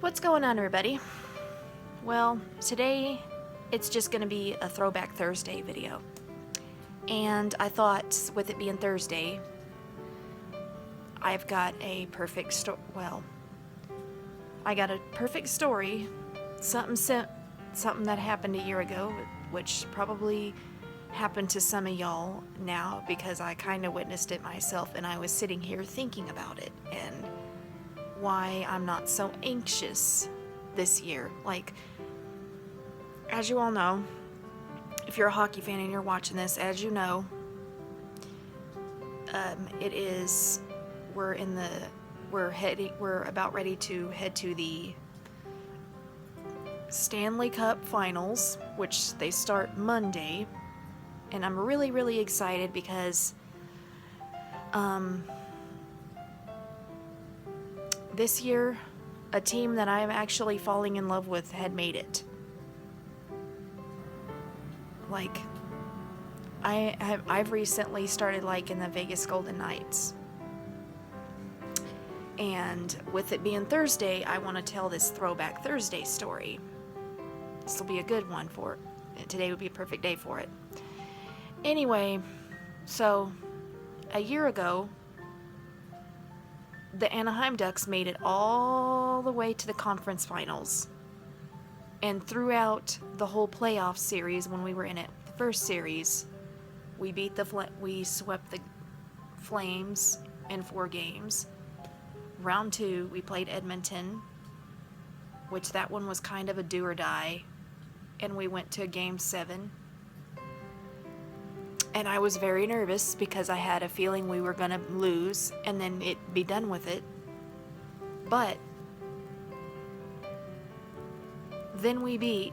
What's going on, everybody? Well, today it's just going to be a Throwback Thursday video. And I thought, with it being Thursday, I've got a perfect story. Well, I got a perfect story. Something that happened a year ago, which probably happened to some of y'all now because I kind of witnessed it myself, and I was sitting here thinking about it and why I'm not so anxious this year. Like, as you all know, if you're a hockey fan and you're watching this, as you know, we're about ready to head to the Stanley Cup finals, which they start Monday, and I'm really, really excited because this year, a team that I'm actually falling in love with had made it. Like, I've recently started liking the Vegas Golden Knights. And with it being Thursday, I want to tell this Throwback Thursday story. This will be a good one for it. Today would be a perfect day for it. Anyway, so a year ago, the Anaheim Ducks made it all the way to the conference finals. And throughout the whole playoff series, when we were in it, the first series, we swept the Flames in 4 games. Round 2, we played Edmonton, which that one was kind of a do or die, and we went to Game 7. And I was very nervous because I had a feeling we were going to lose and then it'd be done with it. But then we beat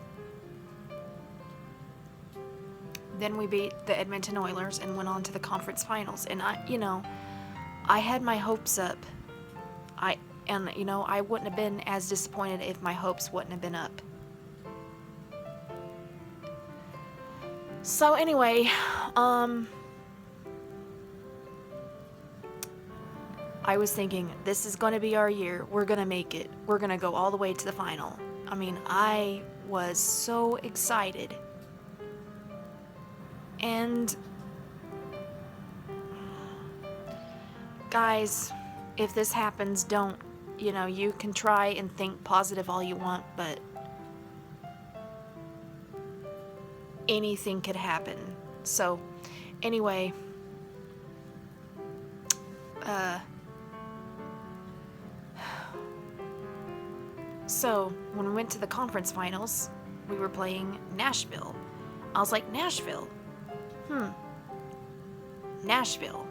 the Edmonton Oilers and went on to the conference finals. And I had my hopes up. I wouldn't have been as disappointed if my hopes wouldn't have been up. So anyway, I was thinking, this is going to be our year. We're going to make it. We're going to go all the way to the final. I mean, I was so excited. And guys, if this happens, you can try and think positive all you want, but anything could happen. So anyway, so when we went to the conference finals, we were playing Nashville. I was like, Nashville? Nashville.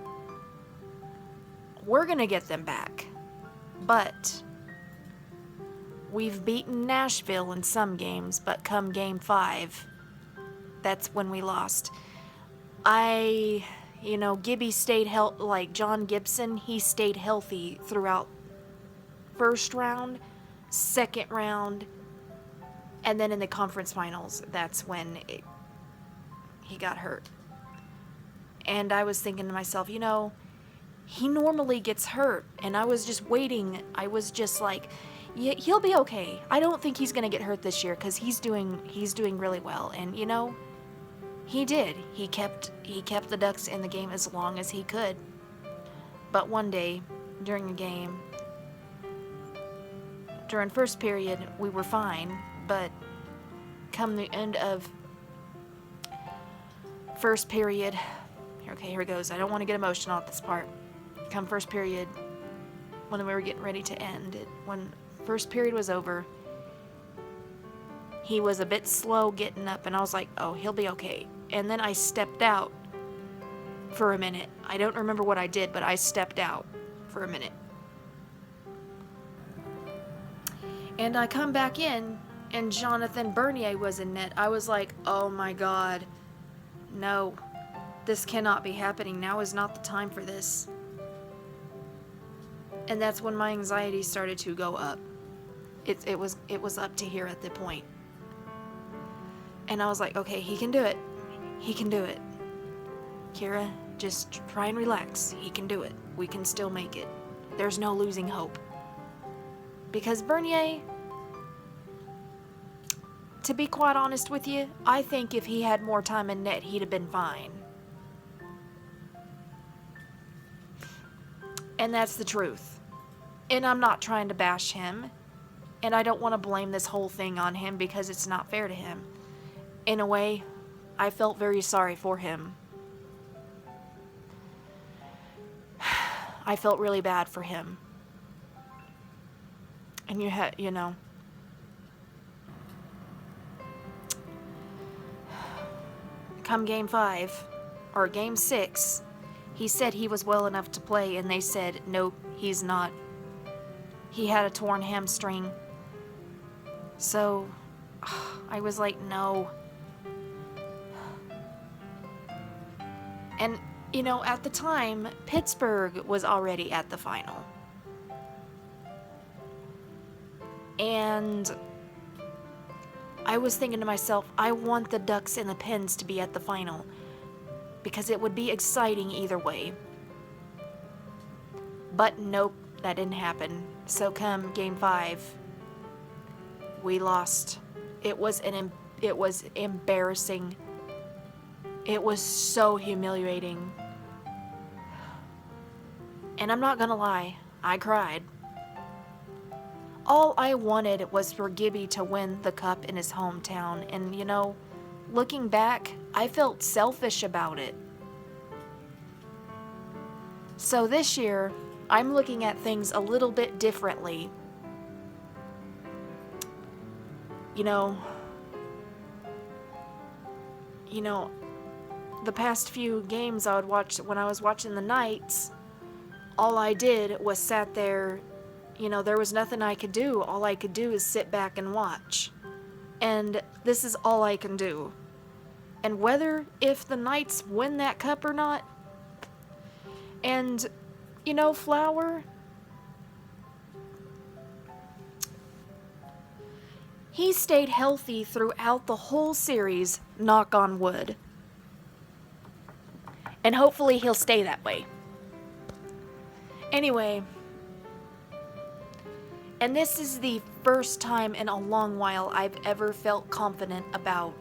We're gonna get them back. But we've beaten Nashville in some games, but come Game 5, that's when we lost. Gibby stayed like John Gibson, he stayed healthy throughout first round, second round, and then in the conference finals, that's when he got hurt. And I was thinking to myself, he normally gets hurt, and I was just waiting. I was just like, yeah, he'll be okay. I don't think he's going to get hurt this year because he's doing really well. And he did. He kept the Ducks in the game as long as he could. But one day during a game, during first period, we were fine, but come the end of first period, here it goes. I don't want to get emotional at this part. Come first period, when we were getting ready to end it, when first period was over, he was a bit slow getting up, and I was like, oh, he'll be okay. And then I stepped out for a minute. I don't remember what I did, but I stepped out for a minute. And I come back in, and Jonathan Bernier was in net. I was like, oh my God, no, this cannot be happening. Now is not the time for this. And that's when my anxiety started to go up. It was up to here at the point. And I was like, okay, he can do it. He can do it. Kira, just try and relax. He can do it. We can still make it. There's no losing hope. Because Bernier, to be quite honest with you, I think if he had more time in net, he'd have been fine. And that's the truth. And I'm not trying to bash him. And I don't want to blame this whole thing on him because it's not fair to him. In a way, I felt very sorry for him. I felt really bad for him. And you know. Come game 5, or game 6, he said he was well enough to play, and they said, nope, he's not. He had a torn hamstring. So, I was like, no. And, you know, at the time, Pittsburgh was already at the final. And I was thinking to myself, I want the Ducks and the Pens to be at the final. Because it would be exciting either way. But nope, that didn't happen. So come game 5, we lost. It was embarrassing. It was so humiliating. And I'm not gonna lie, I cried. All I wanted was for Gibby to win the cup in his hometown, and you know, looking back, I felt selfish about it. So this year, I'm looking at things a little bit differently. You know, the past few games I would watch, when I was watching the Knights, all I did was sat there. You know, there was nothing I could do. All I could do is sit back and watch. And this is all I can do. And whether if the Knights win that cup or not, and, you know, Flower, he stayed healthy throughout the whole series, knock on wood. And hopefully he'll stay that way. Anyway, and this is the first time in a long while I've ever felt confident about.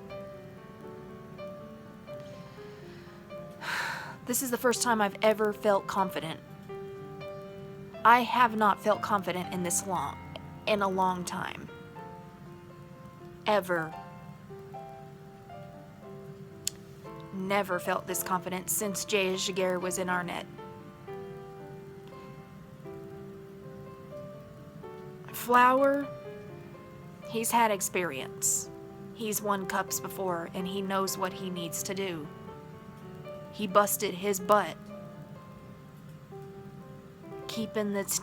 This is the first time I've ever felt confident. I have not felt confident in a long time. Ever. Never felt this confident since Jay Jaguar was in our net. Flower, he's had experience. He's won cups before, and he knows what he needs to do. He busted his butt keeping his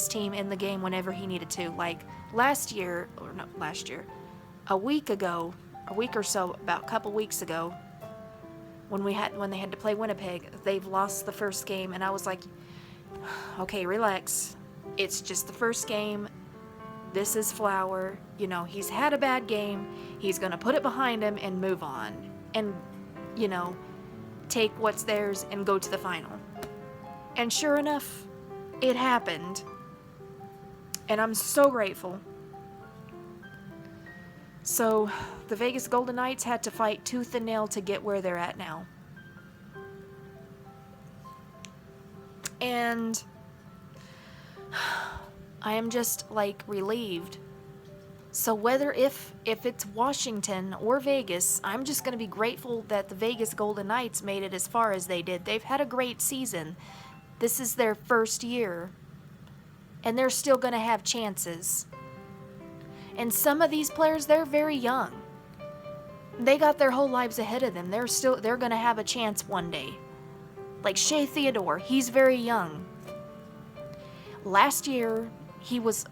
team in the game whenever he needed to. Like a week or so, about a couple weeks ago, when they had to play Winnipeg, they've lost the first game, and I was like, okay, relax. It's just the first game. This is Flower. You know, he's had a bad game. He's going to put it behind him and move on. And, you know, take what's theirs and go to the final. And sure enough, it happened. And I'm so grateful. So, the Vegas Golden Knights had to fight tooth and nail to get where they're at now. And I am just, like, relieved. So whether if it's Washington or Vegas, I'm just going to be grateful that the Vegas Golden Knights made it as far as they did. They've had a great season. This is their first year. And they're still going to have chances. And some of these players, they're very young. They got their whole lives ahead of them. They're going to have a chance one day. Like Shea Theodore, he's very young. Last year, he was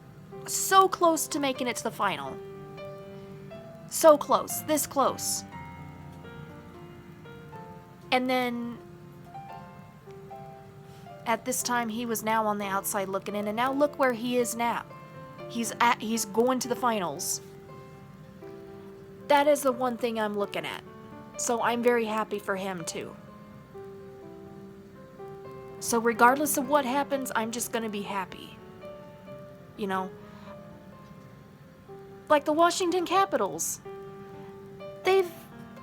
so close to making it to the final. So close, this close. And then at this time, he was now on the outside looking in, and now look where he is now. He's going to the finals. That is the one thing I'm looking at. So I'm very happy for him too. So regardless of what happens, I'm just going to be happy. You know, Like the Washington Capitals. They've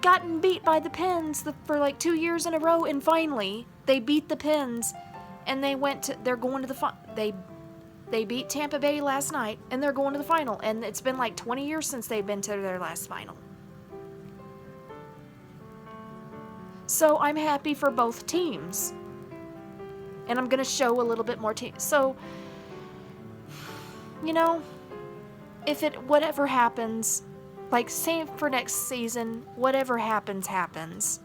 gotten beat by the Pens for like 2 years in a row, and finally they beat the Pens, and they're going to the they beat Tampa Bay last night, and they're going to the final, and it's been like 20 years since they've been to their last final. So I'm happy for both teams, and I'm gonna show a little bit more so, you know, if whatever happens, like, same for next season, whatever happens, happens.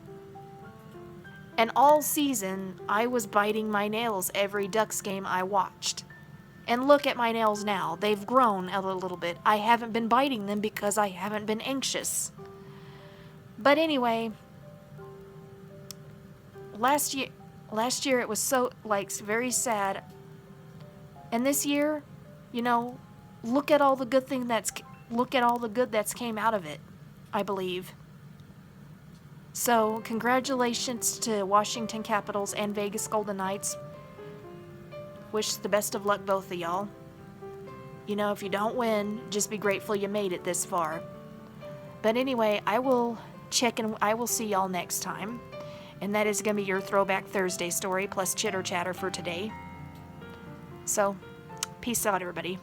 And all season, I was biting my nails every Ducks game I watched. And look at my nails now. They've grown a little bit. I haven't been biting them because I haven't been anxious. But anyway, last year it was so, like, very sad. And this year, you know, look at all the good that's came out of it, I believe. So, congratulations to Washington Capitals and Vegas Golden Knights. Wish the best of luck, both of y'all. You know, if you don't win, just be grateful you made it this far. But anyway, I will see y'all next time. And that is going to be your Throwback Thursday story plus chitter chatter for today. So, peace out, everybody.